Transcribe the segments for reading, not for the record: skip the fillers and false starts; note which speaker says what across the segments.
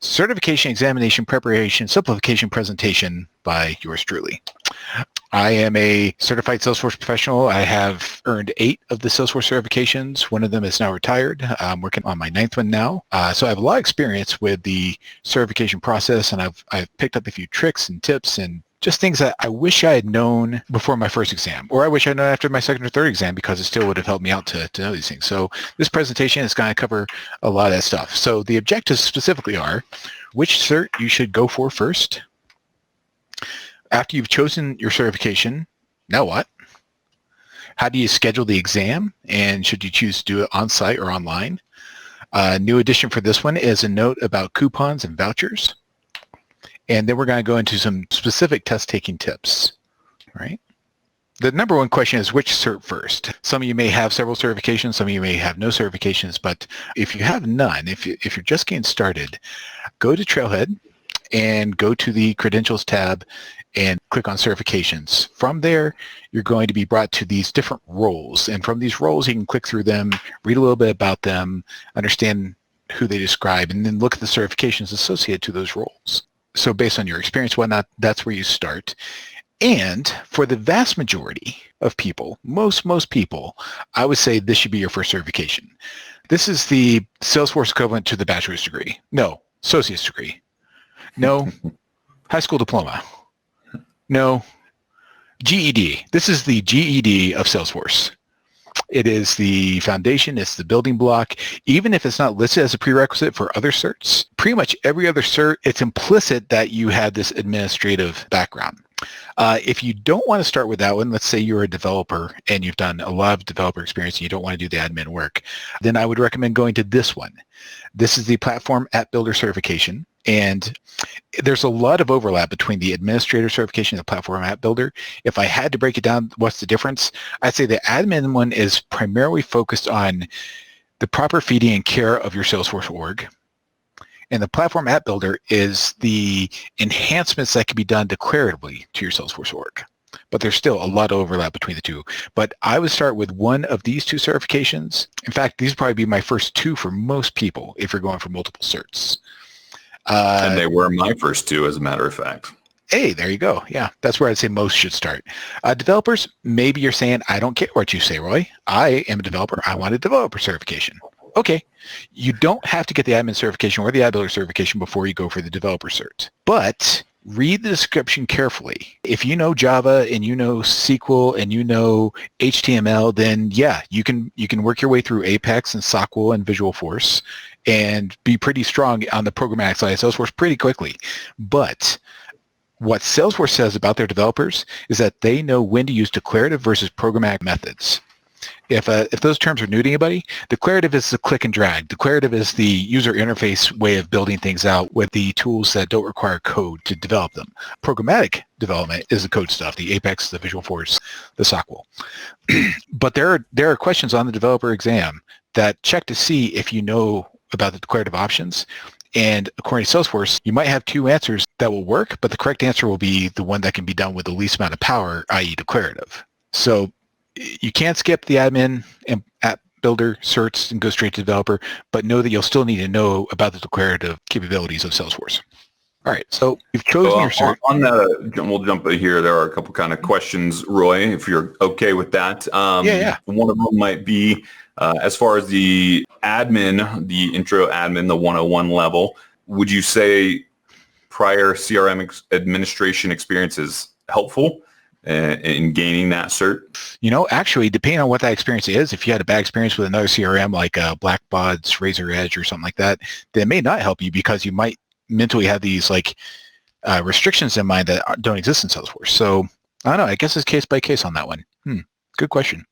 Speaker 1: Certification, Examination, Preparation, Simplification, Presentation by yours truly. I am a certified Salesforce professional. I have earned 8 of the Salesforce certifications. One of them is now retired. I'm working on my 9th one now. So I have a lot of experience with the certification process, and I've picked up a few tricks and tips and just things that I wish I had known before my first exam, or I wish I had known after my second or third exam, because it still would have helped me out to know these things. So this presentation is going to cover a lot of that stuff. So the objectives specifically are which cert you should go for first. After you've chosen your certification, now what? How do you schedule the exam? And should you choose to do it on-site or online? New addition for this one is a note about coupons and vouchers. And then we're going to go into some specific test-taking tips, right? The number one question is which cert first. Some of you may have several certifications, some of you may have no certifications, but if you have none, if you're just getting started, go to Trailhead and go to the Credentials tab and click on Certifications. From there, you're going to be brought to these different roles. And from these roles, you can click through them, read a little bit about them, understand who they describe, and then look at the certifications associated to those roles. So based on your experience, whatnot, that's where you start. And for the vast majority of people, most people, I would say this should be your first certification. This is the Salesforce equivalent to the bachelor's degree. No, associate's degree. No, high school diploma. No, GED. This is the GED of Salesforce. It is the foundation, it's the building block. Even if it's not listed as a prerequisite for other certs, pretty much every other cert, it's implicit that you have this administrative background. If you don't want to start with that one, let's say you're a developer and you've done a lot of developer experience and you don't want to do the admin work, then I would recommend going to this one. This is the Platform App Builder certification. And there's a lot of overlap between the administrator certification and the platform app builder. If I had to break it down, what's the difference? I'd say the admin one is primarily focused on the proper feeding and care of your Salesforce org. And the platform app builder is the enhancements that can be done declaratively to your Salesforce org. But there's still a lot of overlap between the two. But I would start with one of these 2 certifications. In fact, these would probably be my first 2 for most people if you're going for multiple certs.
Speaker 2: And they were my first 2, as a matter of fact.
Speaker 1: Hey, there you go. Yeah, that's where I'd say most should start. Developers, maybe you're saying, I don't care what you say, Roy. I am a developer. I want a developer certification. Okay. You don't have to get the admin certification or the ad builder certification before you go for the developer cert. But read the description carefully. If you know Java and you know SQL and you know HTML, then yeah, you can work your way through Apex and SQL and Visualforce and be pretty strong on the programmatic side of Salesforce pretty quickly. But what Salesforce says about their developers is that they know when to use declarative versus programmatic methods. If those terms are new to anybody, declarative is the click and drag. Declarative is the user interface way of building things out with the tools that don't require code to develop them. Programmatic development is the code stuff, the Apex, the Visualforce, the SQL. But there are questions on the developer exam that check to see if you know about the declarative options. And according to Salesforce, you might have 2 answers that will work, but the correct answer will be the one that can be done with the least amount of power, i.e. declarative. So you can't skip the admin and app builder certs and go straight to developer, but know that you'll still need to know about the declarative capabilities of Salesforce. All right, so you've chosen your cert.
Speaker 2: On that, we'll jump in here. There are a couple kind of questions, Roy, if you're okay with that.
Speaker 1: Yeah.
Speaker 2: One of them might be, as far as the admin, the intro admin, the 101 level, would you say prior CRM administration experience is helpful in gaining that cert?
Speaker 1: You know, actually, depending on what that experience is, if you had a bad experience with another CRM like Blackbaud's Razor Edge or something like that, then it may not help you because you might mentally have these restrictions in mind that don't exist in Salesforce. So I don't know. I guess it's case by case on that one. Good question.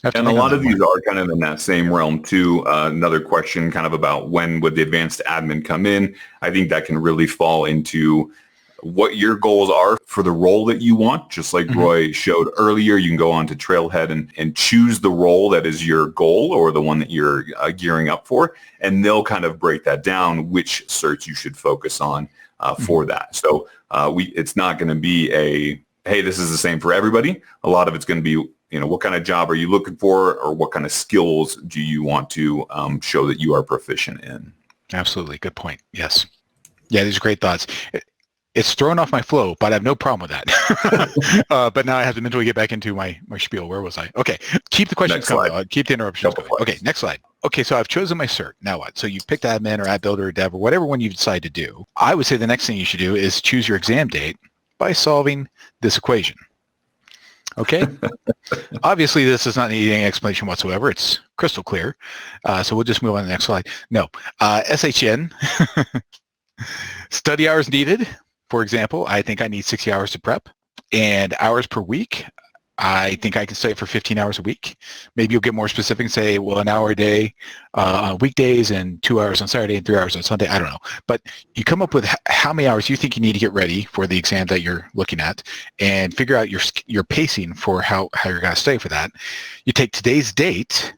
Speaker 2: And a lot of these are kind of in that same realm too. Another question kind of about when would the advanced admin come in? I think that can really fall into what your goals are for the role that you want. Just like Roy showed earlier, you can go on to Trailhead and choose the role that is your goal or the one that you're gearing up for. And they'll kind of break that down, which certs you should focus on for that. So it's not going to be hey, this is the same for everybody. A lot of it's going to be, what kind of job are you looking for, or what kind of skills do you want to show that you are proficient in?
Speaker 1: Absolutely. Good point. Yes. Yeah, these are great thoughts. It's thrown off my flow, but I have no problem with that. But now I have to mentally get back into my spiel. Where was I? Okay, keep the questions coming. Keep the interruptions going. Okay, next slide. Okay, so I've chosen my cert. Now what? So you picked admin or app builder or dev or whatever one you decide to do. I would say the next thing you should do is choose your exam date by solving this equation. Okay? Obviously, this does not need any explanation whatsoever. It's crystal clear. So we'll just move on to the next slide. No. SHN, study hours needed. For example, I think I need 60 hours to prep, and hours per week, I think I can study for 15 hours a week. Maybe you'll get more specific and say, well, an hour a day on weekdays and 2 hours on Saturday and 3 hours on Sunday. I don't know. But you come up with how many hours you think you need to get ready for the exam that you're looking at and figure out your pacing for how you're going to study for that. You take today's date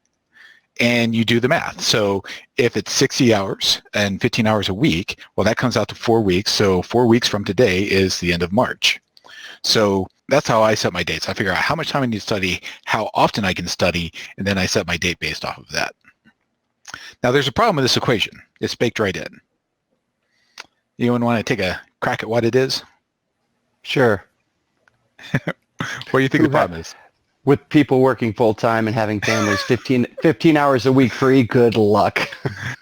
Speaker 1: and you do the math. So if it's 60 hours and 15 hours a week, well, that comes out to 4 weeks. So 4 weeks from today is the end of March. So that's how I set my dates. I figure out how much time I need to study, how often I can study, and then I set my date based off of that. Now, there's a problem with this equation. It's baked right in. Anyone want to take a crack at what it is?
Speaker 3: Sure.
Speaker 1: What do you think the problem is?
Speaker 3: With people working full-time and having families, 15 hours a week free, good luck.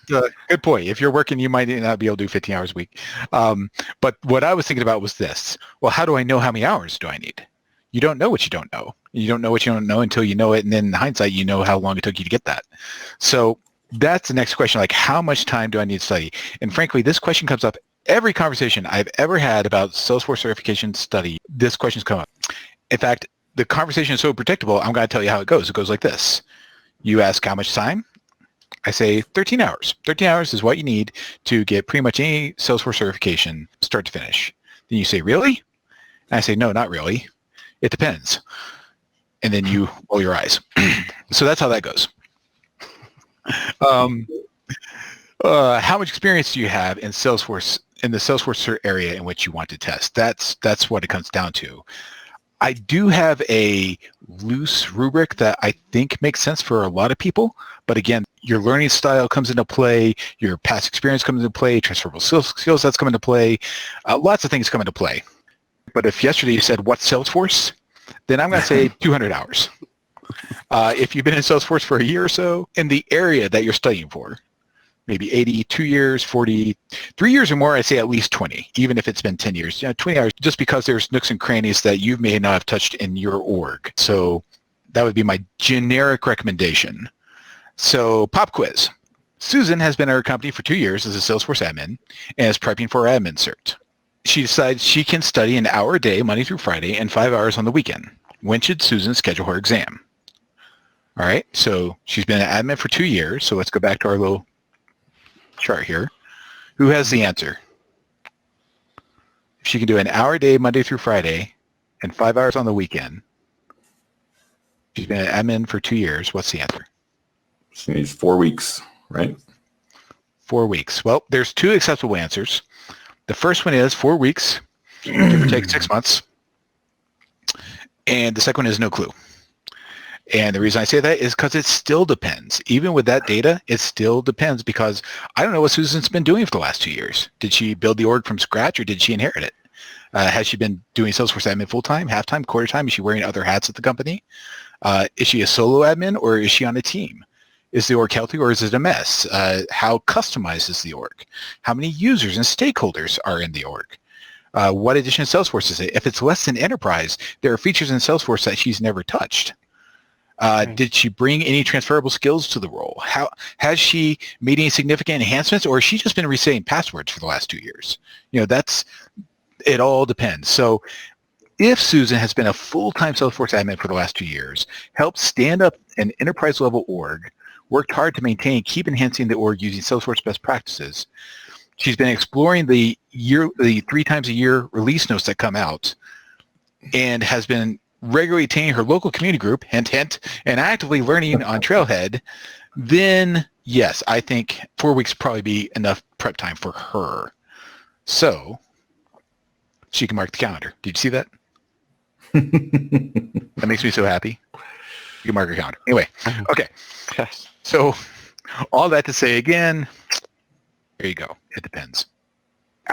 Speaker 1: Good point. If you're working, you might not be able to do 15 hours a week. But what I was thinking about was this. Well, how do I know how many hours do I need? You don't know what you don't know. You don't know what you don't know until you know it. And then in hindsight, you know how long it took you to get that. So that's the next question. Like, how much time do I need to study? And frankly, this question comes up every conversation I've ever had about Salesforce certification study. This question's come up. In fact, the conversation is so predictable, I'm going to tell you how it goes. It goes like this. You ask how much time? I say 13 hours. 13 hours is what you need to get pretty much any Salesforce certification start to finish. Then you say, really? And I say, no, not really. It depends. And then you roll your eyes. So that's how that goes. How much experience do you have in Salesforce, in the Salesforce area in which you want to test? That's what it comes down to. I do have a loose rubric that I think makes sense for a lot of people. But again, your learning style comes into play, your past experience comes into play, transferable skills that's come into play, lots of things come into play. But if yesterday you said, what's Salesforce? Then I'm going to say 200 hours. If you've been in Salesforce for a year or so, in the area that you're studying for, maybe 80, 2 years, 40, 3 years or more, I say at least 20, even if it's been 10 years. 20 hours, just because there's nooks and crannies that you may not have touched in your org. So that would be my generic recommendation. So pop quiz. Susan has been at her company for 2 years as a Salesforce admin and is prepping for her admin cert. She decides she can study an hour a day, Monday through Friday, and 5 hours on the weekend. When should Susan schedule her exam? All right, so she's been an admin for 2 years. So let's go back to our little chart here. Who has the answer? If she can do an hour a day, Monday through Friday, and 5 hours on the weekend, she's been an admin for 2 years. What's the answer?
Speaker 2: She needs 4 weeks, right?
Speaker 1: 4 weeks. Well, there's two acceptable answers. The first one is 4 weeks, give or take 6 months. And the second one is no clue. And the reason I say that is because it still depends. Even with that data, it still depends because I don't know what Susan's been doing for the last 2 years. Did she build the org from scratch or did she inherit it? Has she been doing Salesforce admin full-time, half-time, quarter-time? Is she wearing other hats at the company? Is she a solo admin or is she on a team? Is the org healthy or is it a mess? How customized is the org? How many users and stakeholders are in the org? What edition of Salesforce is it? If it's less than enterprise, there are features in Salesforce that she's never touched. Did she bring any transferable skills to the role? How has she made any significant enhancements, or has she just been resetting passwords for the last 2 years? It all depends. So if Susan has been a full-time Salesforce admin for the last 2 years, helped stand up an enterprise-level org, worked hard to maintain and keep enhancing the org using Salesforce best practices, she's been exploring the 3 times a year release notes that come out, and has been regularly attending her local community group, hint, hint, and actively learning on Trailhead, then yes, I think 4 weeks probably be enough prep time for her. So she can mark the calendar. Did you see that? That makes me so happy. You can mark her calendar. Anyway, okay. So all that to say again, there you go. It depends.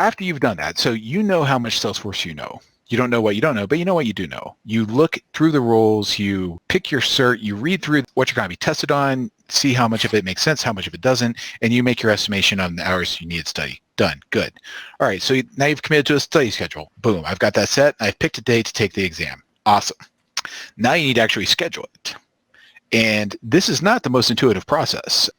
Speaker 1: after you've done that, so you know how much Salesforce you know. You don't know what you don't know, but you know what you do know. You look through the roles, you pick your cert, you read through what you're going to be tested on, see how much of it makes sense, how much of it doesn't, and you make your estimation on the hours you need to study. Done. Good. All right, so now you've committed to a study schedule. Boom, I've got that set. I've picked a day to take the exam. Awesome. Now you need to actually schedule it. And this is not the most intuitive process.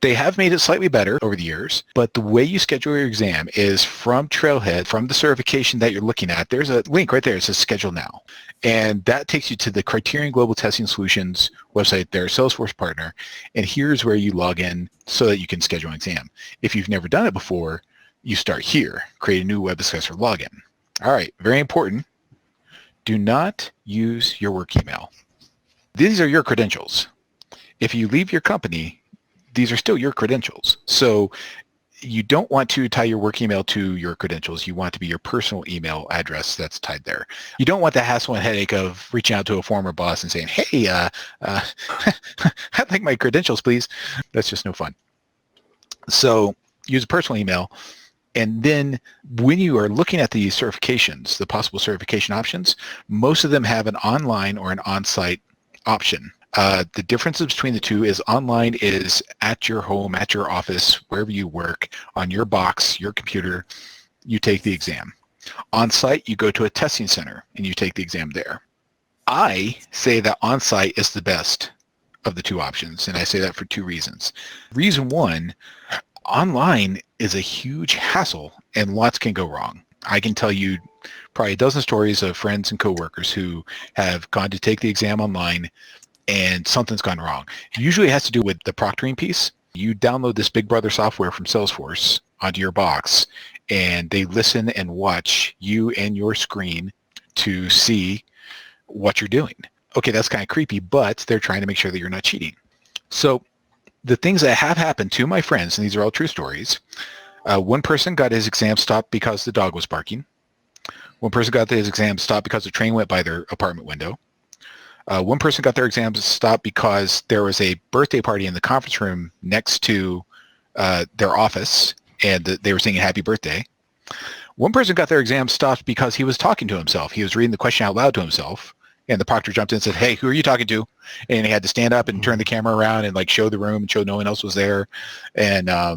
Speaker 1: They have made it slightly better over the years, but the way you schedule your exam is from Trailhead, from the certification that you're looking at. There's a link right there. It says Schedule Now. And that takes you to the Criterion Global Testing Solutions website. They're a Salesforce partner. And here's where you log in so that you can schedule an exam. If you've never done it before, you start here. Create a new web discussor login. All right, very important. Do not use your work email. These are your credentials. If you leave your company, these are still your credentials. So you don't want to tie your work email to your credentials. You want it to be your personal email address that's tied there. You don't want the hassle and headache of reaching out to a former boss and saying, hey, I'd like my credentials, please. That's just no fun. So use a personal email. And then when you are looking at the certifications, the possible certification options, most of them have an online or an on-site option. The differences between the two is online is at your home, at your office, wherever you work, on your box, your computer, you take the exam. On-site, you go to a testing center and you take the exam there. I say that on-site is the best of the two options, and I say that for two reasons. Reason one, online is a huge hassle and lots can go wrong. I can tell you probably a dozen stories of friends and coworkers who have gone to take the exam online and something's gone wrong. Usually it has to do with the proctoring piece. You download this Big Brother software from Salesforce onto your box, and they listen and watch you and your screen to see what you're doing. Okay, that's kind of creepy, but they're trying to make sure that you're not cheating. So the things that have happened to my friends, and these are all true stories, one person got his exam stopped because the dog was barking. One person got his exam stopped because the train went by their apartment window. One person got their exams stopped because there was a birthday party in the conference room next to their office, and they were singing happy birthday. One person got their exam stopped because he was talking to himself. He was reading the question out loud to himself, and the proctor jumped in and said, hey, who are you talking to? And he had to stand up and turn the camera around and like show the room and show no one else was there. And I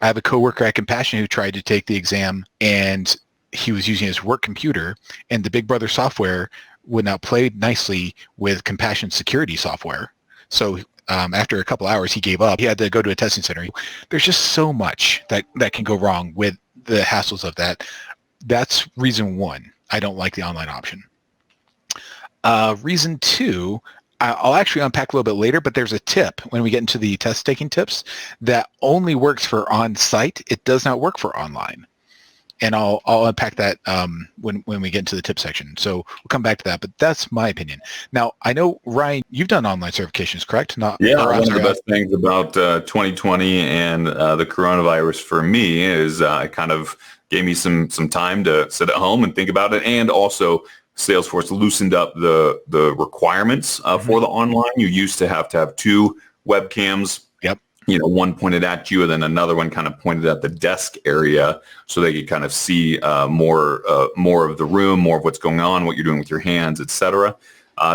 Speaker 1: have a coworker at Compassion who tried to take the exam, and he was using his work computer, and the Big Brother software would not play nicely with Compassion security software. So after a couple hours, he gave up. He had to go to a testing center. There's just so much that can go wrong with the hassles of that. That's reason one. I don't like the online option. Reason two, I'll actually unpack a little bit later, but there's a tip when we get into the test taking tips that only works for on-site. It does not work for online. And I'll unpack that when we get into the tip section. So we'll come back to that, but that's my opinion. Now, I know, Ryan, you've done online certifications, correct?
Speaker 2: One of the best things about 2020 and the coronavirus for me is it kind of gave me some time to sit at home and think about it. And also Salesforce loosened up the requirements for the online. You used to have two webcams. Yep. One pointed at you and then another one kind of pointed at the desk area so they could kind of see more of the room, more of what's going on, what you're doing with your hands, etc.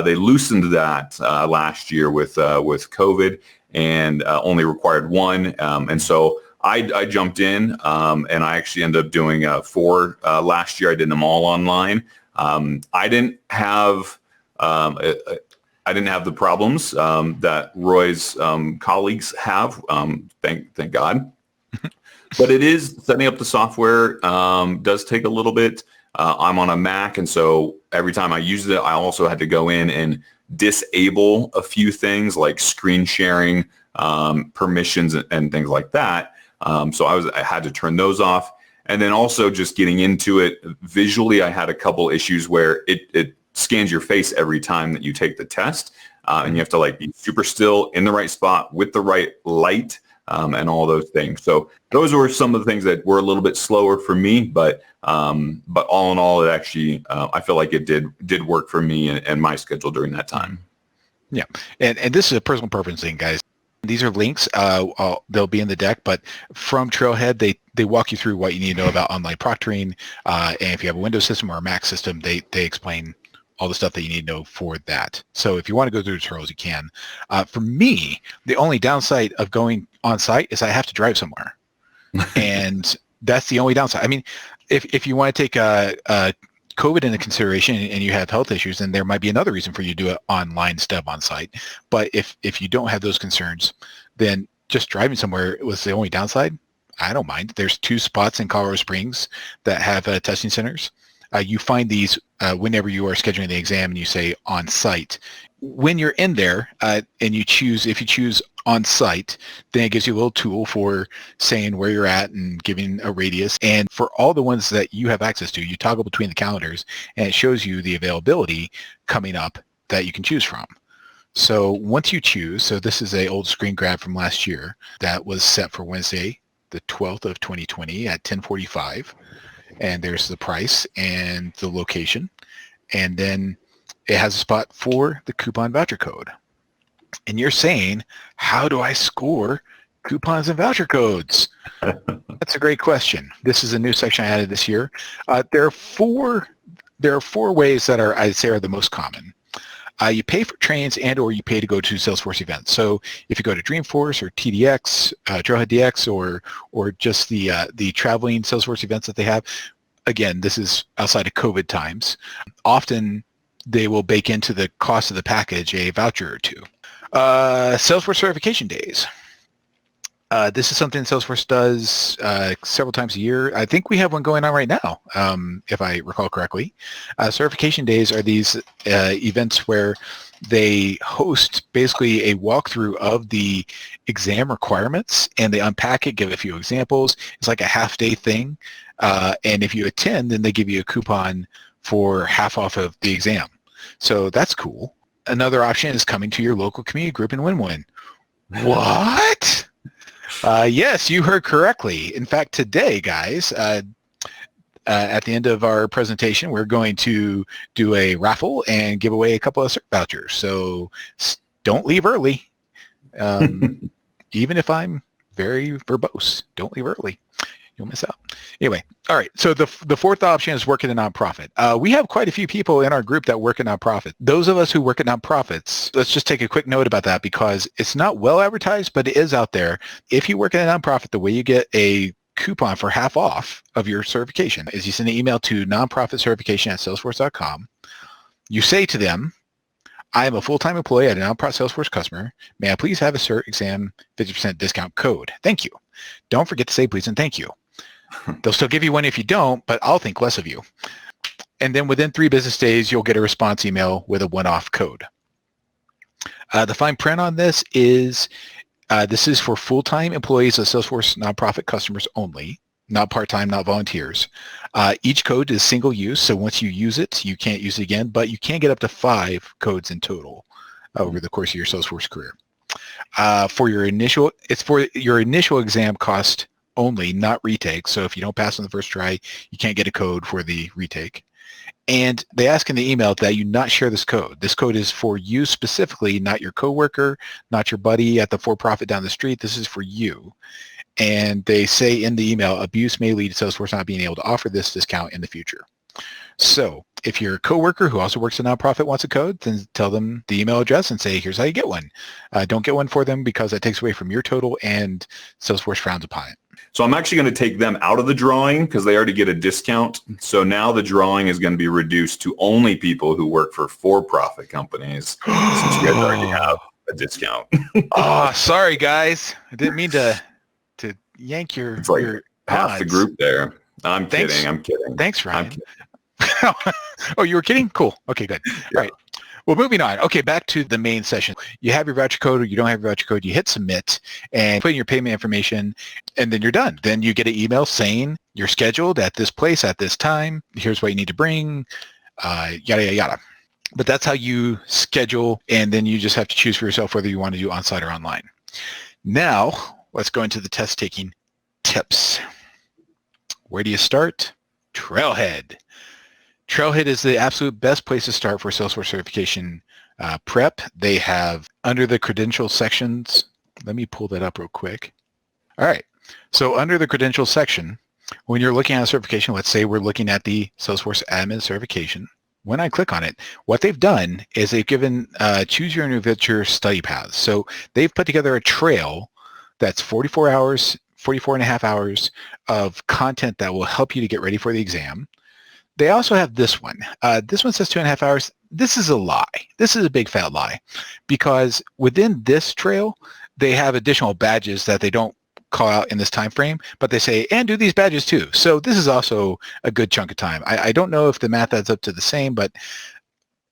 Speaker 2: They loosened that last year with COVID and only required one. And so I jumped in and I actually ended up doing 4 last year. I did them all online. I didn't have the problems that Roy's colleagues have. Thank God. But it is setting up the software does take a little bit. I'm on a Mac, and so every time I used it, I also had to go in and disable a few things like screen sharing, permissions, and things like that. So I had to turn those off. And then also just getting into it visually, I had a couple issues where it scans your face every time that you take the test. And you have to like be super still in the right spot with the right light and all those things. So those were some of the things that were a little bit slower for me, but all in all, it actually, I feel like it did work for me and my schedule during that time.
Speaker 1: Yeah. And this is a personal preference thing, guys. These are links. They'll be in the deck, but from Trailhead, they walk you through what you need to know about online proctoring. And if you have a Windows system or a Mac system, they explain all the stuff that you need to know for that. So if you want to go through the tutorials, you can. For me, the only downside of going on site is I have to drive somewhere. And that's the only downside. I mean, if you want to take COVID into consideration and you have health issues, then there might be another reason for you to do it online instead of on site. But if you don't have those concerns, then just driving somewhere was the only downside. I don't mind. There's 2 spots in Colorado Springs that have testing centers. You find these whenever you are scheduling the exam and you say on site. When you're in there and if you choose on site, then it gives you a little tool for saying where you're at and giving a radius. And for all the ones that you have access to, you toggle between the calendars and it shows you the availability coming up that you can choose from. So once you choose, so this is an old screen grab from last year that was set for Wednesday, the 12th of 2020 at 10:45. And there's the price and the location. And then it has a spot for the coupon voucher code. And you're saying, how do I score coupons and voucher codes? That's a great question. This is a new section I added this year. There are four ways that I'd say are the most common. You pay for trains and or you pay to go to Salesforce events. So if you go to Dreamforce or TDX, Trailhead DX, or just the traveling Salesforce events that they have, again, this is outside of COVID times. Often they will bake into the cost of the package a voucher or 2. Salesforce certification days. This is something Salesforce does several times a year. I think we have one going on right now, if I recall correctly. Certification days are these events where they host basically a walkthrough of the exam requirements, and they unpack it, give a few examples. It's like a half-day thing, and if you attend, then they give you a coupon for half off of the exam. So that's cool. Another option is coming to your local community group and win-win. What? Yes, you heard correctly. In fact, today, guys, at the end of our presentation, we're going to do a raffle and give away a couple of cert vouchers. So don't leave early. Even if I'm very verbose, don't leave early. You'll miss out. Anyway, all right. So the fourth option is work in a nonprofit. We have quite a few people in our group that work in nonprofits. Those of us who work at nonprofits, let's just take a quick note about that because it's not well advertised, but it is out there. If you work in a nonprofit, the way you get a coupon for half off of your certification is you send an email to nonprofitcertification@salesforce.com. You say to them, I am a full-time employee at a nonprofit Salesforce customer. May I please have a cert exam 50% discount code? Thank you. Don't forget to say please and thank you. They'll still give you one if you don't, but I'll think less of you. And then within 3 business days, you'll get a response email with a one-off code. The fine print on this is for full-time employees of Salesforce nonprofit customers only, not part-time, not volunteers. Each code is single use, so once you use it, you can't use it again, but you can get up to 5 codes in total over the course of your Salesforce career. It's for your initial exam cost only, not retake. So if you don't pass on the first try, you can't get a code for the retake. And they ask in the email that you not share this code. This code is for you specifically, not your coworker, not your buddy at the for-profit down the street. This is for you. And they say in the email, abuse may lead to Salesforce not being able to offer this discount in the future. So if your coworker who also works in a nonprofit wants a code, then tell them the email address and say, here's how you get one. Don't get one for them because that takes away from your total and Salesforce frowns upon it.
Speaker 2: So I'm actually going to take them out of the drawing because they already get a discount. So now the drawing is going to be reduced to only people who work for for-profit companies since you guys already have a discount.
Speaker 1: Oh, sorry, guys. I didn't mean to yank your
Speaker 2: It's like
Speaker 1: your
Speaker 2: half
Speaker 1: odds.
Speaker 2: the group there. I'm
Speaker 1: Thanks.
Speaker 2: kidding.
Speaker 1: Thanks, Ryan. Oh, you were kidding? Cool. Okay, good.
Speaker 2: Yeah.
Speaker 1: All right. Well, moving on. Okay, back to the main session. You have your voucher code or you don't have your voucher code. You hit submit and put in your payment information, and then you're done. Then you get an email saying you're scheduled at this place at this time. Here's what you need to bring, yada, yada, yada. But that's how you schedule, and then you just have to choose for yourself whether you want to do on-site or online. Now, let's go into the test-taking tips. Where do you start? Trailhead. Trailhead is the absolute best place to start for Salesforce certification prep. They have, under the credentials sections, let me pull that up real quick. All right. So under the credentials section, when you're looking at a certification, let's say we're looking at the Salesforce admin certification. When I click on it, what they've done is they've given choose your own adventure study paths. So they've put together a trail that's 44 hours, 44 and a half hours of content that will help you to get ready for the exam. They also have this one. This one says 2.5 hours. This is a lie. This is a big fat lie, because within this trail, they have additional badges that they don't call out in this time frame, but they say, and do these badges too. So this is also a good chunk of time. I don't know if the math adds up to the same, but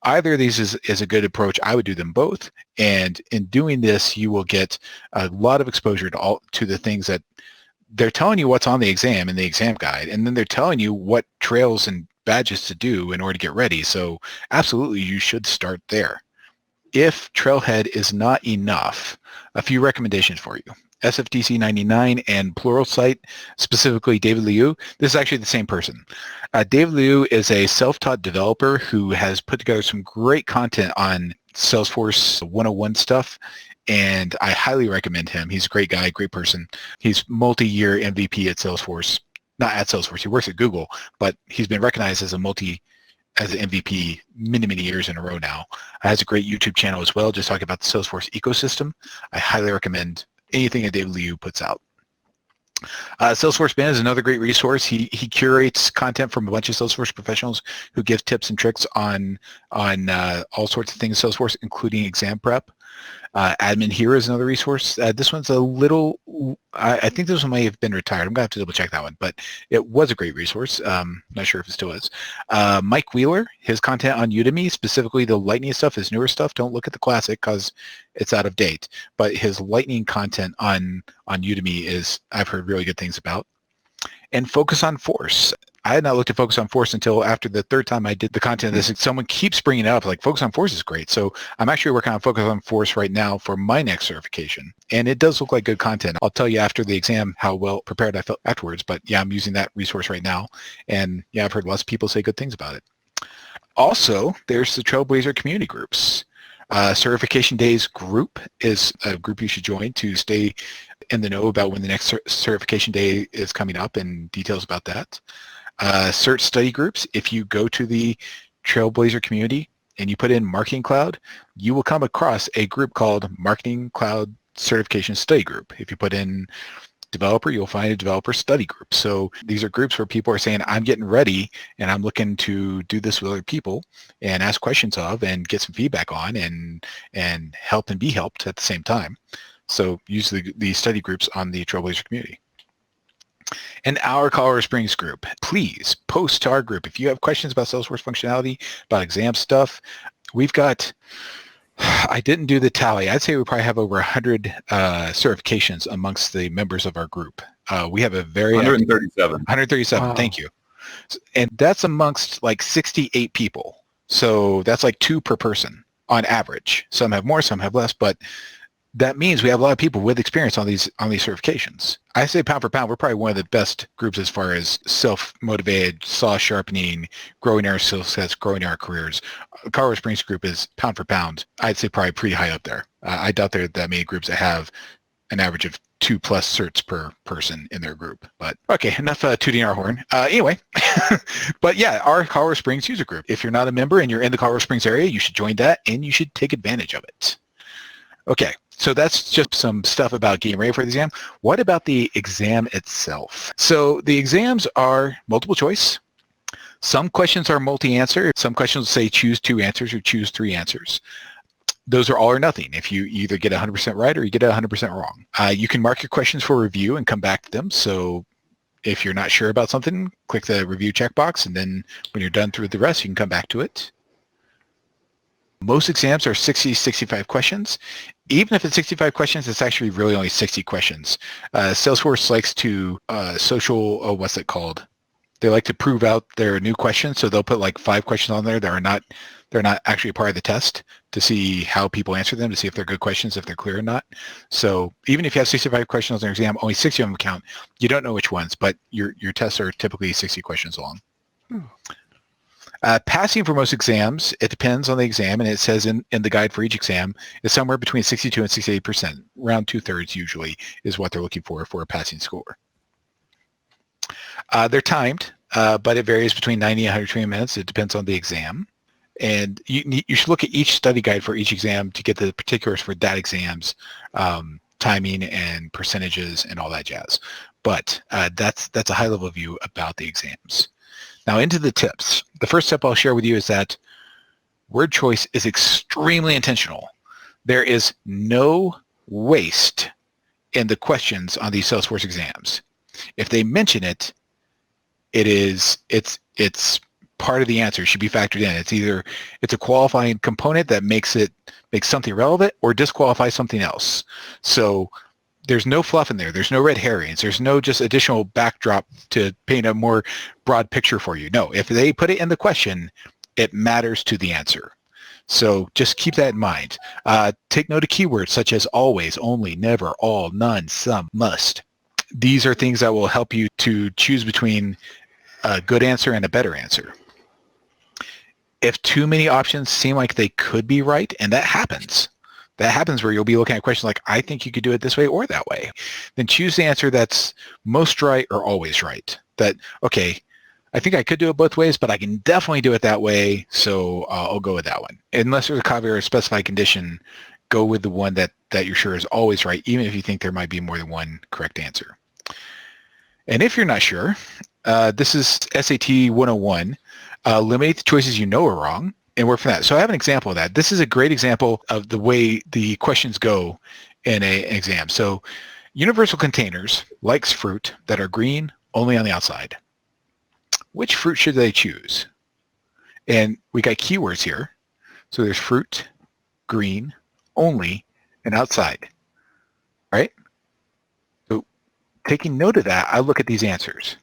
Speaker 1: either of these is a good approach. I would do them both. And in doing this, you will get a lot of exposure to the things that they're telling you what's on the exam in the exam guide, and then they're telling you what trails and badges to do in order to get ready. So absolutely, you should start there. If Trailhead is not enough, a few recommendations for you. SFTC 99 and Pluralsight, specifically David Liu. This is actually the same person. David Liu is a self-taught developer who has put together some great content on Salesforce 101 stuff, and I highly recommend him. He's a great guy, great person. He's multi-year MVP at Salesforce. Not at Salesforce, he works at Google, but he's been recognized as an MVP many years in a row now. He has a great YouTube channel as well, just talking about the Salesforce ecosystem. I highly recommend anything that David Liu puts out. Salesforce Ben is another great resource. He curates content from a bunch of Salesforce professionals who give tips and tricks on all sorts of things Salesforce, including exam prep. Admin here is another resource. This one's a little, I think this one may have been retired. I'm going to have to double check that one, but it was a great resource. Not sure if it still is. Mike Wheeler, his content on Udemy, specifically the Lightning stuff, his newer stuff. Don't look at the classic because it's out of date, but his Lightning content on Udemy is, I've heard really good things about. And Focus on Force. I had not looked at Focus on Force until after the third time I did the content of this. Someone keeps bringing it up, like Focus on Force is great. So I'm actually working on Focus on Force right now for my next certification. And it does look like good content. I'll tell you after the exam how well prepared I felt afterwards. But yeah, I'm using that resource right now. And yeah, I've heard lots of people say good things about it. Also, there's the Trailblazer community groups. Certification Days group is a group you should join to stay in the know about when the next certification day is coming up and details about that. Cert study groups, if you go to the Trailblazer community and you put in Marketing Cloud, you will come across a group called Marketing Cloud Certification Study Group. If you put in developer, you'll find a developer study group. So these are groups where people are saying, I'm getting ready and I'm looking to do this with other people and ask questions of and get some feedback on and help and be helped at the same time. So use the study groups on the Trailblazer community. And our Colorado Springs group, please post to our group. If you have questions about Salesforce functionality, about exam stuff, we've got, I didn't do the tally. I'd say we probably have over 100 certifications amongst the members of our group. We have a very
Speaker 2: 137.
Speaker 1: 137, wow. Thank you. And that's amongst like 68 people. So that's like 2 per person on average. Some have more, some have less, but that means we have a lot of people with experience on these certifications. I say pound for pound, we're probably one of the best groups as far as self-motivated, saw sharpening, growing our skill sets, growing our careers. Colorado Springs group is pound for pound, I'd say probably pretty high up there. I doubt there are that many groups that have an average of 2+ certs per person in their group. But okay, enough tooting our horn. Anyway, but yeah, our Colorado Springs user group. If you're not a member and you're in the Colorado Springs area, you should join that and you should take advantage of it. Okay, so that's just some stuff about getting ready for the exam. What about the exam itself? So the exams are multiple choice. Some questions are multi-answer. Some questions say choose 2 answers or choose 3 answers. Those are all or nothing. If you either get 100% right or you get 100% wrong. You can mark your questions for review and come back to them. So if you're not sure about something, click the review checkbox, and then when you're done through the rest, you can come back to it. Most exams are 60, 65 questions. Even if it's 65 questions, it's actually really only 60 questions. Salesforce likes to what's it called? They like to prove out their new questions, so they'll put like 5 questions on there that they're not actually a part of the test to see how people answer them, to see if they're good questions, if they're clear or not. So even if you have 65 questions on your exam, only 60 of them count. You don't know which ones, but your tests are typically 60 questions long. Passing for most exams, it depends on the exam, and it says in the guide for each exam, is somewhere between 62 and 68%. Around 2/3 usually is what they're looking for a passing score. They're timed, but it varies between 90 and 120 minutes. It depends on the exam. And you should look at each study guide for each exam to get the particulars for that exam's timing and percentages and all that jazz. But that's a high-level view about the exams. Now into the tips. The first tip I'll share with you is that word choice is extremely intentional. There is no waste in the questions on these Salesforce exams. If they mention it, it's part of the answer. It should be factored in. It's a qualifying component that makes something relevant or disqualifies something else. So there's no fluff in there. There's no red herrings. There's no just additional backdrop to paint a more broad picture for you. No, if they put it in the question, it matters to the answer. So just keep that in mind. Take note of keywords such as always, only, never, all, none, some, must. These are things that will help you to choose between a good answer and a better answer. If too many options seem like they could be right, and that happens where you'll be looking at questions like, I think you could do it this way or that way, then choose the answer that's most right or always right. That, okay, I think I could do it both ways, but I can definitely do it that way, so I'll go with that one. Unless there's a caveat or a specified condition, go with the one that you're sure is always right, even if you think there might be more than one correct answer. And if you're not sure, this is SAT 101. Eliminate the choices you know are wrong and work from that. So I have an example of that. This is a great example of the way the questions go in an exam. So universal containers likes fruit that are green only on the outside. Which fruit should they choose? And we got keywords here. So there's fruit, green, only, and outside. All right? So taking note of that, I look at these answers.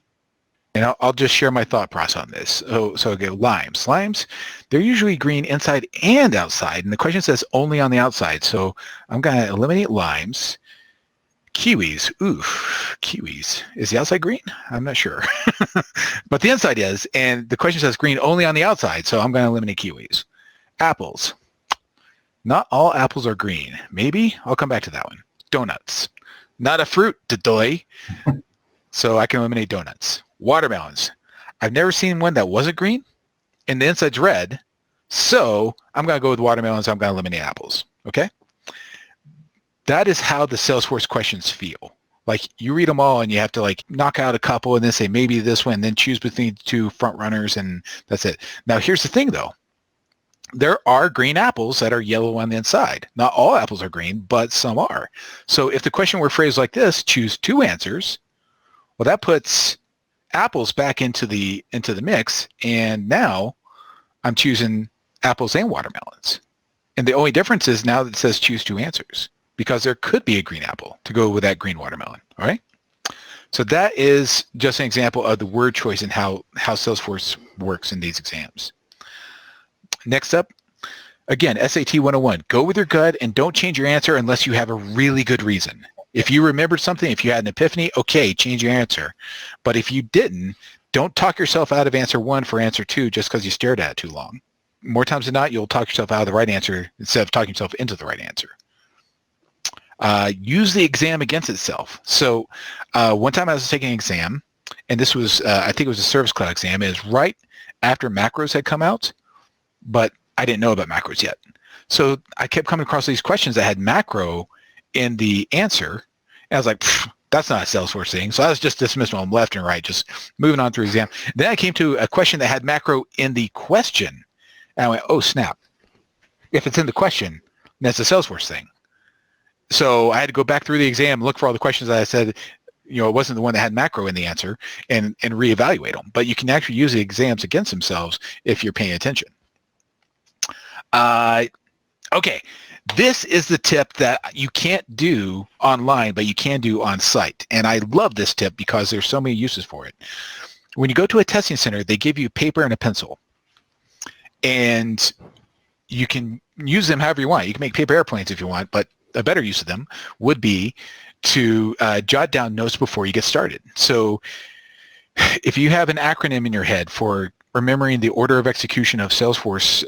Speaker 1: And I'll just share my thought process on this. So again, limes. Limes, they're usually green inside and outside. And the question says only on the outside. So I'm going to eliminate limes. Kiwis. Oof, kiwis. Is the outside green? I'm not sure. But the inside is. And the question says green only on the outside. So I'm going to eliminate kiwis. Apples. Not all apples are green. Maybe. I'll come back to that one. Donuts. Not a fruit, doy. So I can eliminate donuts. Watermelons. I've never seen one that wasn't green and the inside's red. So I'm going to go with watermelons. I'm going to eliminate apples. Okay. That is how the Salesforce questions feel. Like you read them all and you have to like knock out a couple and then say maybe this one, and then choose between the two front runners, and that's it. Now here's the thing though. There are green apples that are yellow on the inside. Not all apples are green, but some are. So if the question were phrased like this, choose two answers, well, that puts apples back into the mix, and now I'm choosing apples and watermelons. And the only difference is now that it says choose two answers, because there could be a green apple to go with that green watermelon. All right. So that is just an example of the word choice and how Salesforce works in these exams. Next up, again, SAT 101, go with your gut and don't change your answer unless you have a really good reason. If you remembered something, if you had an epiphany, okay, change your answer. But if you didn't, don't talk yourself out of answer one for answer two just because you stared at it too long. More times than not, you'll talk yourself out of the right answer instead of talking yourself into the right answer. Use the exam against itself. So one time I was taking an exam, and this was, I think it was a Service Cloud exam. It was right after macros had come out, but I didn't know about macros yet. So I kept coming across these questions that had macro in the answer, and I was like, that's not a Salesforce thing. So I was just dismissing them left and right, just moving on through the exam. Then I came to a question that had macro in the question, and I went, oh, snap. If it's in the question, that's a Salesforce thing. So I had to go back through the exam, look for all the questions that I said, it wasn't the one that had macro in the answer, and reevaluate them. But you can actually use the exams against themselves if you're paying attention. Okay. This is the tip that you can't do online, but you can do on site. And I love this tip because there's so many uses for it. When you go to a testing center, they give you paper and a pencil. And you can use them however you want. You can make paper airplanes if you want, but a better use of them would be to jot down notes before you get started. So if you have an acronym in your head for remembering the order of execution of Salesforce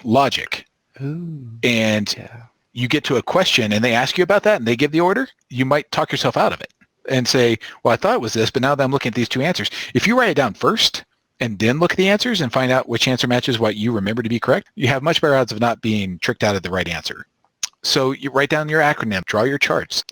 Speaker 1: logic.
Speaker 3: Ooh,
Speaker 1: and
Speaker 3: yeah.
Speaker 1: you get to a question and they ask you about that and they give the order, you might talk yourself out of it and say, well, I thought it was this, but now that I'm looking at these two answers, if you write it down first and then look at the answers and find out which answer matches what you remember to be correct, you have much better odds of not being tricked out of the right answer. So you write down your acronym, draw your charts.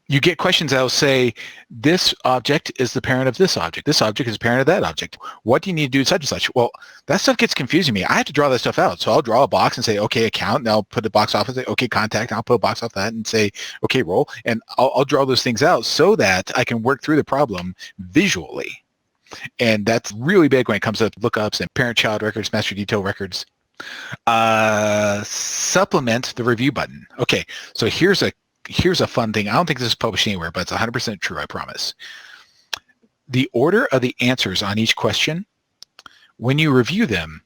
Speaker 1: You get questions that will say, this object is the parent of this object. This object is the parent of that object. What do you need to do such and such? Well, that stuff gets confusing me. I have to draw that stuff out. So I'll draw a box and say, okay, account, and I'll put a box off and say, okay, contact, and I'll put a box off that and say, okay, roll. And I'll draw those things out so that I can work through the problem visually. And that's really big when it comes to lookups and parent-child records, master detail records. Supplement the review button. Okay, so here's a fun thing. I don't think this is published anywhere, but it's 100% true, I promise. The order of the answers on each question, when you review them,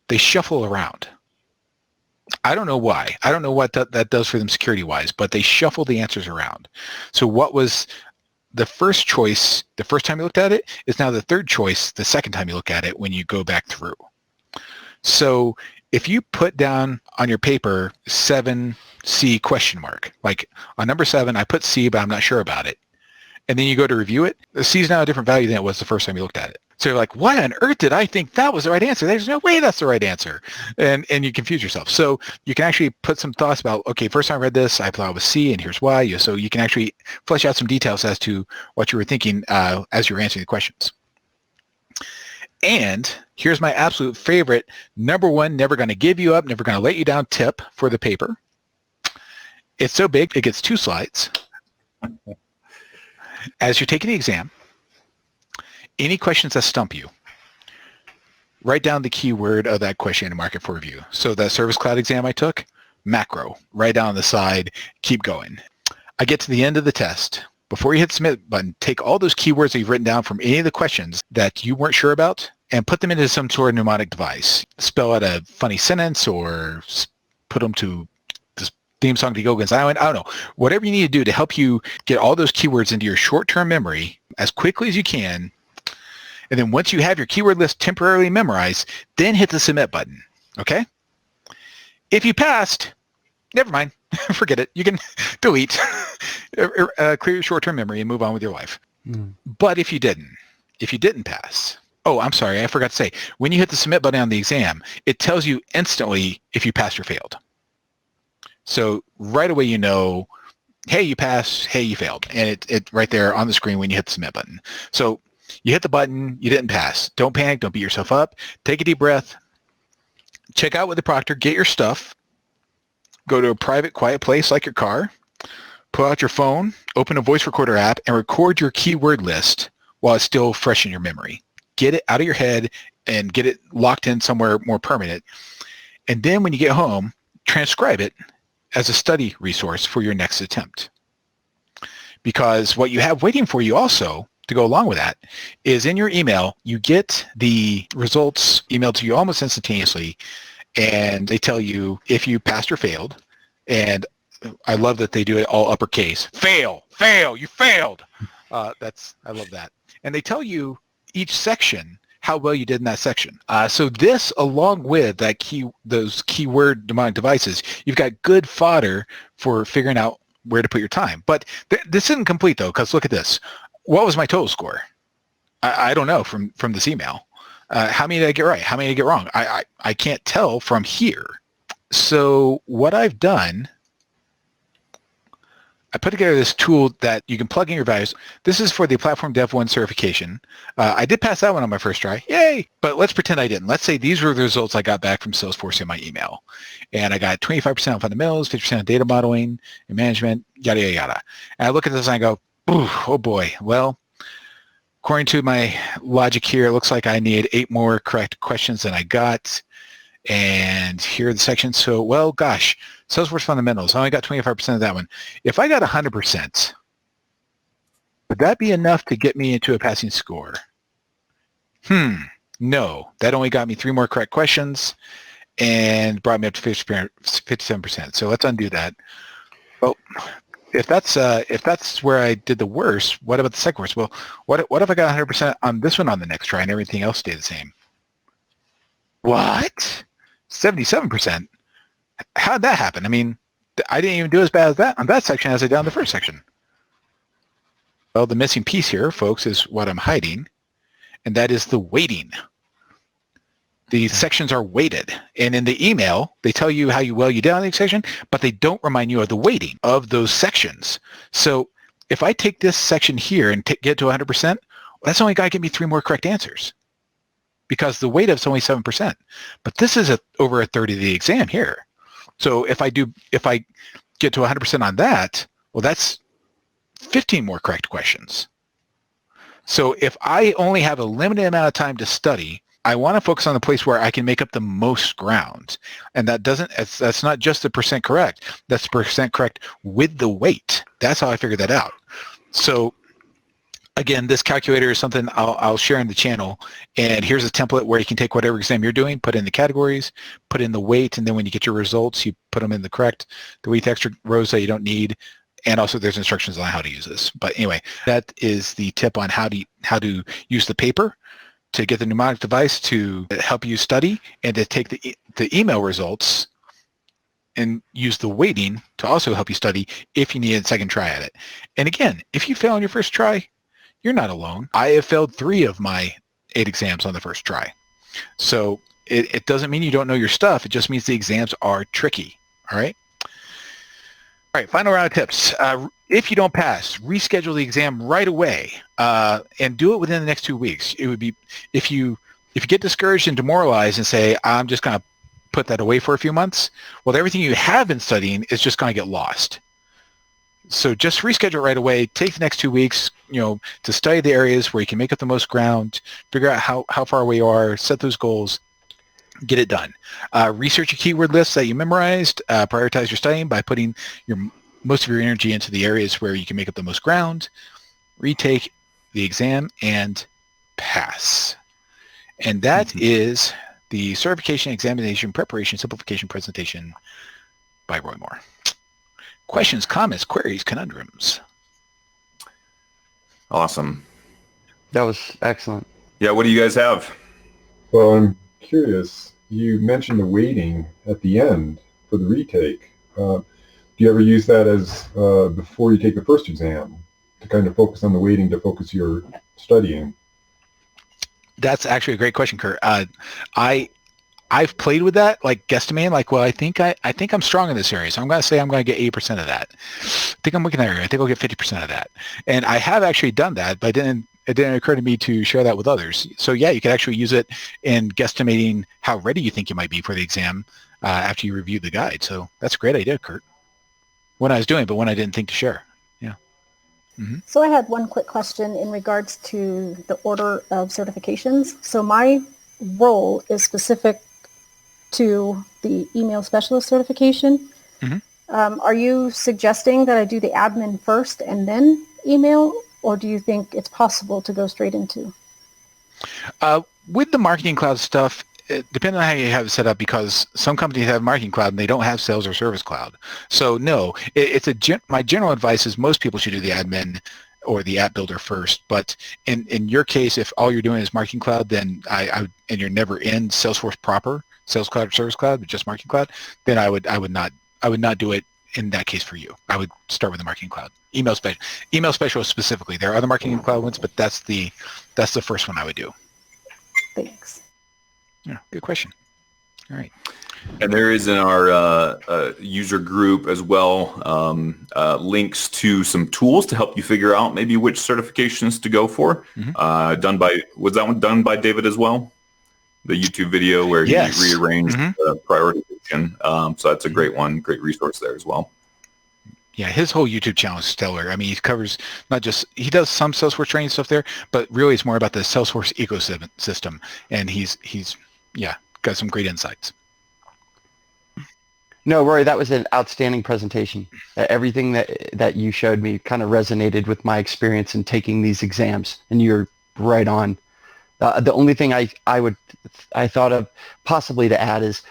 Speaker 1: they shuffle around. I don't know why. I don't know what that does for them security-wise, but they shuffle the answers around. So what was the first choice the first time you looked at it is now the third choice the second time you look at it when you go back through. So if you put down on your paper 7C question mark, like on number 7, I put C, but I'm not sure about it. And then you go to review it, the C is now a different value than it was the first time you looked at it. So you're like, why on earth did I think that was the right answer? There's no way that's the right answer. And you confuse yourself. So you can actually put some thoughts about, okay, first time I read this, I thought it was C, and here's why. So you can actually flesh out some details as to what you were thinking as you were answering the questions. And here's my absolute favorite, number one, never going to give you up, never going to let you down tip for the paper. It's so big, it gets 2 slides. As you're taking the exam, any questions that stump you, write down the keyword of that question and mark it for review. So that Service Cloud exam I took, macro, right down the side, keep going. I get to the end of the test. Before you hit the submit button, take all those keywords that you've written down from any of the questions that you weren't sure about and put them into some sort of mnemonic device. Spell out a funny sentence or put them to this theme song to Gilligan's Island. I don't know. Whatever you need to do to help you get all those keywords into your short-term memory as quickly as you can. And then once you have your keyword list temporarily memorized, then hit the submit button. Okay? If you passed, never mind. Forget it. You can delete, clear your short-term memory and move on with your life. But if you didn't pass, oh, I'm sorry, I forgot to say, when you hit the submit button on the exam, it tells you instantly if you passed or failed. So right away you know, hey, you passed, hey, you failed. And it right there on the screen when you hit the submit button. So you hit the button, you didn't pass. Don't panic, don't beat yourself up. Take a deep breath. Check out with the proctor, get your stuff. Go to a private, quiet place like your car. Pull out your phone, open a voice recorder app, and record your keyword list while it's still fresh in your memory. Get it out of your head and get it locked in somewhere more permanent. And then when you get home, transcribe it as a study resource for your next attempt. Because what you have waiting for you also to go along with that is in your email, you get the results emailed to you almost instantaneously, and they tell you if you passed or failed. And I love that they do it all uppercase. Fail, you failed. I love that. And they tell you each section how well you did in that section. So this, along with those keyword mnemonic devices, you've got good fodder for figuring out where to put your time. But this isn't complete though, because look at this. What was my total score? I don't know from this email. How many did I get right? How many did I get wrong? I can't tell from here. So what I've done, I put together this tool that you can plug in your values. This is for the Platform Dev 1 certification. I did pass that one on my first try. Yay! But let's pretend I didn't. Let's say these were the results I got back from Salesforce in my email. And I got 25% on fundamentals, 50% on data modeling and management, yada, yada, yada. And I look at this and I go, oh boy, well, according to my logic here, it looks like I need 8 more correct questions than I got. And here are the sections. So, well, gosh, Salesforce fundamentals, I only got 25% of that one. If I got 100%, would that be enough to get me into a passing score? No, that only got me 3 more correct questions and brought me up to 57%. So let's undo that. Well, if that's where I did the worst, what about the second worst? Well, what if I got 100% on this one on the next try and everything else stayed the same? What? 77%? How'd that happen? I mean, I didn't even do as bad as that on that section as I did on the first section. Well, the missing piece here, folks, is what I'm hiding, and that is the weighting. These sections are weighted, and in the email, they tell you how well you did on each section, but they don't remind you of the weighting of those sections. So if I take this section here and get to 100%, well, that's only got to give me 3 more correct answers because the weight of it's only 7%. But this is over a third of the exam here. So if I get to 100% on that, well, that's 15 more correct questions. So if I only have a limited amount of time to study, I want to focus on the place where I can make up the most ground. And that's not just the percent correct. That's the percent correct with the weight. That's how I figured that out. So again, this calculator is something I'll share in the channel. And here's a template where you can take whatever exam you're doing, put in the categories, put in the weight, and then when you get your results, you put them in the extra rows that you don't need. And also there's instructions on how to use this. But anyway, that is the tip on how to use the paper to get the mnemonic device to help you study, and to take the email results and use the weighting to also help you study if you need a second try at it. And again, if you fail on your first try, you're not alone. I have failed 3 of my 8 exams on the first try. So it doesn't mean you don't know your stuff. It just means the exams are tricky. All right? All right, final round of tips. If you don't pass, reschedule the exam right away and do it within the next 2 weeks. It would be, if you get discouraged and demoralized and say, I'm just going to put that away for a few months, well, everything you have been studying is just going to get lost. So just reschedule right away. Take the next 2 weeks, to study the areas where you can make up the most ground, figure out how far away you are, set those goals, get it done. Research your keyword lists that you memorized. Prioritize your studying by putting most of your energy into the areas where you can make up the most ground. Retake the exam and pass. And that is the Certification Examination Preparation Simplification presentation by Roy Moore. Questions, comments, queries, conundrums?
Speaker 2: Awesome.
Speaker 3: That was excellent.
Speaker 2: Yeah, what do you guys have?
Speaker 4: Well, I'm curious. You mentioned the weighting at the end for the retake. Do you ever use that as before you take the first exam to kind of focus on the weighting to focus your studying?
Speaker 1: That's actually a great question, Kurt. I've played with that, like guesstimating, like, well, I think I'm strong in this area, so I'm going to say I'm going to get 80% of that. I think I'm looking at that area. I think I'll get 50% of that. And I have actually done that, but it didn't occur to me to share that with others. So yeah, you could actually use it in guesstimating how ready you think you might be for the exam after you review the guide. So that's a great idea, Kurt. When I was doing it, but when I didn't think to share. Yeah. Mm-hmm.
Speaker 5: So I had one quick question in regards to the order of certifications. So my role is specific to the email specialist certification.
Speaker 1: Mm-hmm.
Speaker 5: Are you suggesting that I do the admin first and then email, or do you think it's possible to go straight into?
Speaker 1: With the Marketing Cloud stuff, depending on how you have it set up, because some companies have Marketing Cloud and they don't have Sales or Service Cloud. So no, my general advice is most people should do the admin or the app builder first. But in your case, if all you're doing is Marketing Cloud, then and you're never in Salesforce proper, Sales Cloud or Service Cloud, but just Marketing Cloud, then I would not do it in that case for you. I would start with the Marketing Cloud. Email specialist specifically. There are other Marketing Cloud ones, but that's the first one I would do.
Speaker 5: Thanks.
Speaker 1: Yeah, good question. All right.
Speaker 2: And there is in our user group as well links to some tools to help you figure out maybe which certifications to go for. Mm-hmm. Was that one done by David as well? The YouTube video where he rearranged the prioritization. So that's a great one, great resource there as well.
Speaker 1: Yeah, his whole YouTube channel is stellar. I mean, he covers he does some Salesforce training stuff there, but really it's more about the Salesforce ecosystem. And he's got some great insights.
Speaker 3: No, Rory, that was an outstanding presentation. Everything that you showed me kind of resonated with my experience in taking these exams, and you're right on. The only thing I thought of possibly to add is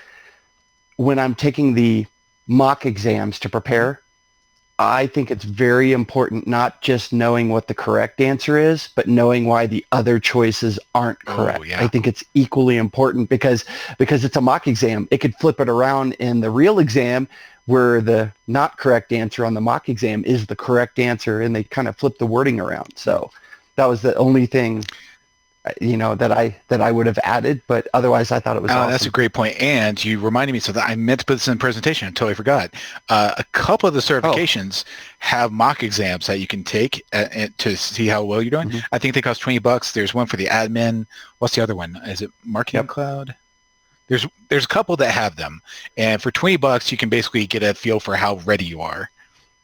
Speaker 3: when I'm taking the mock exams to prepare, I think it's very important not just knowing what the correct answer is, but knowing why the other choices aren't correct.
Speaker 1: Oh, yeah.
Speaker 3: I think it's equally important because it's a mock exam. It could flip it around in the real exam where the not correct answer on the mock exam is the correct answer, and they kind of flip the wording around. So that was the only thing that I would have added, but otherwise I thought it was awesome.
Speaker 1: That's a great point. And you reminded me, so that I meant to put this in the presentation. I totally forgot. A couple of the certifications have mock exams that you can take to see how well you're doing.
Speaker 3: Mm-hmm.
Speaker 1: I think they cost $20. There's one for the admin. What's the other one? Is it Marketing Cloud? There's a couple that have them. And for $20, you can basically get a feel for how ready you are.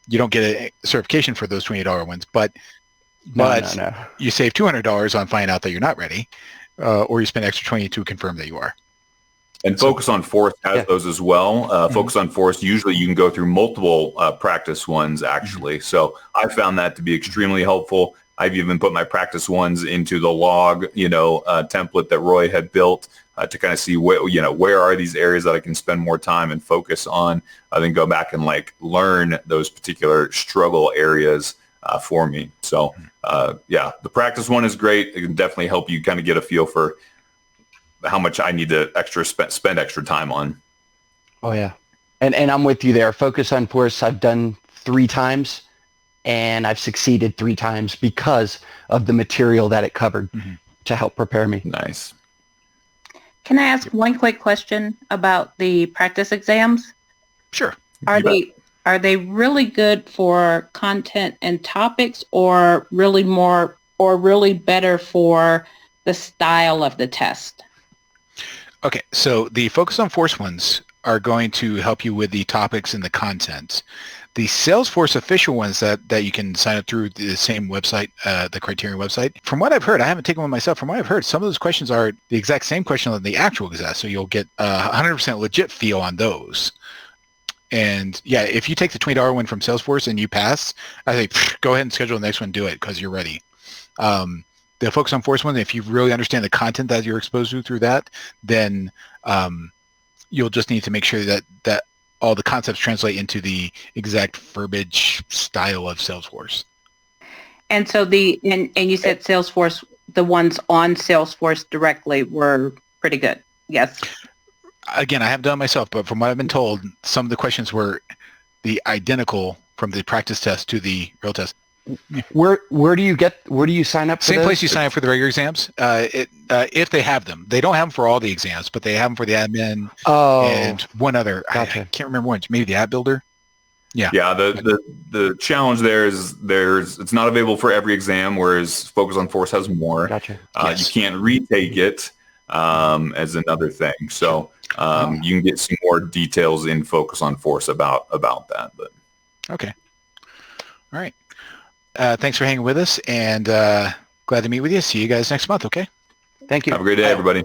Speaker 1: You don't get a certification for those $20 ones, but
Speaker 3: No.
Speaker 1: you save $200 on finding out that you're not ready, or you spend extra $20 to confirm that you are.
Speaker 2: And Focus on Force has those as well. Focus on Force, usually you can go through multiple practice ones, actually. So I found that to be extremely helpful. I've even put my practice ones into the log, template that Roy had built to kind of see where are these areas that I can spend more time and focus on. Then go back and learn those particular struggle areas for me. So the practice one is great. It can definitely help you kind of get a feel for how much I need to spend extra time on.
Speaker 3: Oh yeah. And I'm with you there. Focus on Force I've done 3 times, and I've succeeded 3 times because of the material that it covered to help prepare me.
Speaker 2: Nice.
Speaker 6: Can I ask one quick question about the practice exams?
Speaker 1: Sure.
Speaker 6: Are they really good for content and topics, or really better for the style of the test?
Speaker 1: Okay, so the Focus on Force ones are going to help you with the topics and the content. The Salesforce official ones that you can sign up through the same website, the Criterion website, from what I've heard, I haven't taken one myself, from what I've heard, some of those questions are the exact same question on the actual exam, so you'll get a 100% legit feel on those. And yeah, if you take the $20 one from Salesforce and you pass, I say, go ahead and schedule the next one, do it, because you're ready. The Focus on Force one, if you really understand the content that you're exposed to through that, then you'll just need to make sure that all the concepts translate into the exact verbiage style of Salesforce.
Speaker 6: And so and you said Salesforce, the ones on Salesforce directly were pretty good. Yes.
Speaker 1: Again, I haven't done it myself, but from what I've been told, some of the questions were the identical from the practice test to the real test.
Speaker 3: Where do you sign up for
Speaker 1: Same
Speaker 3: those?
Speaker 1: place you sign up for the regular exams, if they have them. They don't have them for all the exams, but they have them for the admin and one other.
Speaker 3: Gotcha.
Speaker 1: I can't remember one. Maybe the app builder. Yeah.
Speaker 2: Yeah. The challenge there is it's not available for every exam, whereas Focus on Force has more.
Speaker 3: Gotcha.
Speaker 1: Yes.
Speaker 2: You can't retake it as another thing. So you can get some more details in Focus on Force about that. But
Speaker 1: Okay. All right. Thanks for hanging with us, and glad to meet with you. See you guys next month, okay?
Speaker 3: Thank you.
Speaker 2: have a great day, everybody.